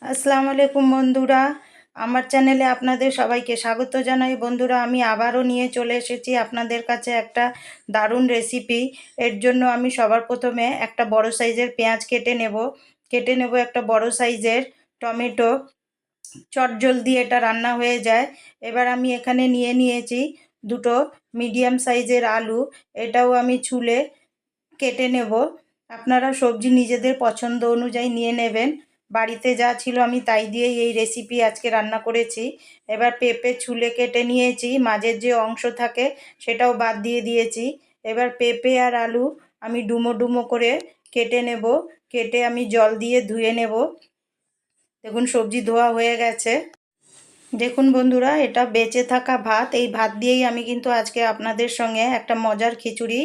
আসসালামু আলাইকুম বন্ধুরা, আমার চ্যানেলে আপনাদের সবাইকে স্বাগত জানাই। বন্ধুরা, আমি আবারও নিয়ে চলে এসেছি আপনাদের কাছে একটা দারুণ রেসিপি। এর জন্য আমি সবার প্রথমে একটা বড় সাইজের পেঁয়াজ কেটে নেব একটা বড় সাইজের টমেটো। চটজলদি এটা রান্না হয়ে যায়। এবার আমি এখানে নিয়েছি দুটো মিডিয়াম সাইজের আলু। এটাও আমি ছুলে কেটে নেব। আপনারা সবজি নিজেদের পছন্দ অনুযায়ী নিয়ে নেবেন। বাড়িতে যা ছিল আমি তাই দিয়েই এই রেসিপি আজকে রান্না করেছি। এবার পেঁপে ছুলে কেটে নিয়েছি, মাঝের যে অংশ থাকে সেটাও বাদ দিয়েছি। এবার পেঁপে আর আলু আমি ডুমো ডুমো করে কেটে নেব। কেটে আমি জল দিয়ে ধুয়ে নেব। দেখুন সবজি ধোয়া হয়ে গেছে। দেখুন বন্ধুরা, এটা বেঁচে থাকা ভাত। এই ভাত দিয়েই আমি কিন্তু আজকে আপনাদের সঙ্গে একটা মজার খিচুড়ি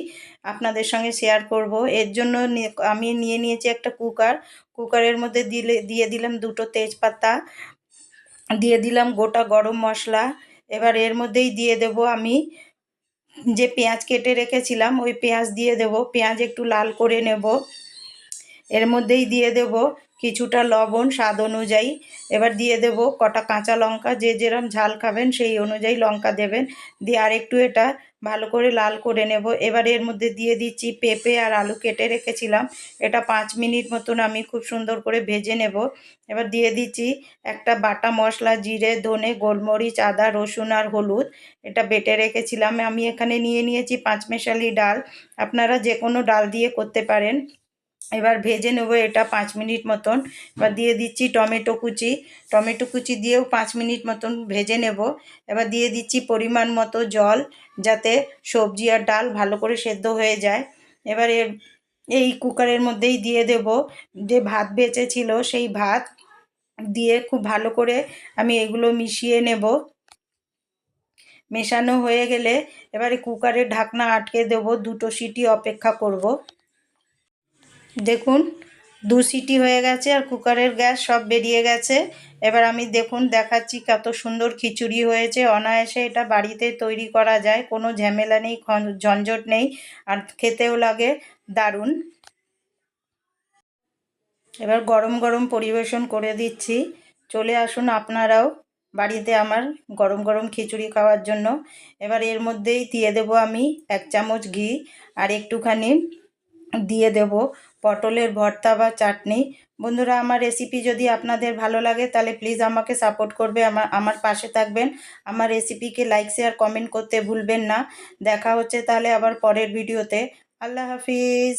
আপনাদের সঙ্গে শেয়ার করব। এর জন্য আমি নিয়েছি একটা কুকারের মধ্যে দিয়ে দিলাম দুটো তেজপাতা, দিয়ে দিলাম গোটা গরম মশলা। এবার এর মধ্যেই দিয়ে দেব আমি যে পেঁয়াজ কেটে রেখেছিলাম, ওই পেঁয়াজ দিয়ে দেব। পেঁয়াজ একটু লাল করে নেব। এর মধ্যেই দিয়ে দেব কিছুটা লবণ স্বাদ অনুযায়ী। এবার দিয়ে দেব কটা কাঁচা লঙ্কা, যে যেরম ঝাল খাবেন সেই অনুযায়ী লঙ্কা দেবেন। দিয়ে আর একটু এটা ভালো করে লাল করে নেব। এবার এর মধ্যে দিয়ে দিচ্ছি পেঁপে আর আলু কেটে রেখেছিলাম। এটা 5 মিনিট মতন আমি খুব সুন্দর করে ভেজে নেব। এবার দিয়ে দিচ্ছি একটা বাটা মশলা, জিরে, ধনে, গোলমরিচ, আদা, রসুন আর হলুদ। এটা বেটে রেখেছিলাম। আমি এখানে নিয়েছি পাঁচমেশালি ডাল। আপনারা যে কোনো ডাল দিয়ে করতে পারেন। এবার ভেজে নেব এটা 5 মিনিট মতন। এবার দিয়ে দিচ্ছি টমেটো কুচি দিয়েও 5 মিনিট মতন ভেজে নেব। এবার দিয়ে দিচ্ছি পরিমাণ মতো জল, যাতে সবজি আর ডাল ভালো করে সেদ্ধ হয়ে যায়। এবার এই কুকারের মধ্যেই দিয়ে দেব যে ভাত বেঁচে ছিল, সেই ভাত দিয়ে খুব ভালো করে আমি এগুলো মিশিয়ে নেব। মেশানো হয়ে গেলে এবারে কুকারের ঢাকনা আটকে দেব, 2টো সিটি অপেক্ষা করব। দেখুন 2 সিটি হয়ে গেছে আর কুকারের গ্যাস সব বেরিয়ে গেছে। এবার আমি দেখাচ্ছি কত সুন্দর খিচুড়ি হয়েছে। অনায়াসে এটা বাড়িতে তৈরি করা যায়, কোনো ঝামেলা নেই, ঝঞ্ঝট নেই, আর খেতেও লাগে দারুণ। এবার গরম গরম পরিবেশন করে দিচ্ছি। চলে আসুন আপনারাও বাড়িতে আমার গরম গরম খিচুড়ি খাওয়ার জন্য। এবার এর মধ্যেই দিয়ে দেব আমি 1 চামচ ঘি, আর একটুখানি দিয়ে দেব পটলের ভর্তা বা চাটনি। বন্ধুরা, আমার রেসিপি যদি আপনাদের ভালো লাগে তাহলে প্লিজ আমাকে সাপোর্ট করবে, আমার পাশে থাকবেন। আমার রেসিপিকে লাইক শেয়ার কমেন্ট করতে ভুলবেন না। দেখা হচ্ছে তাহলে আবার পরের ভিডিওতে। আল্লাহ হাফিজ।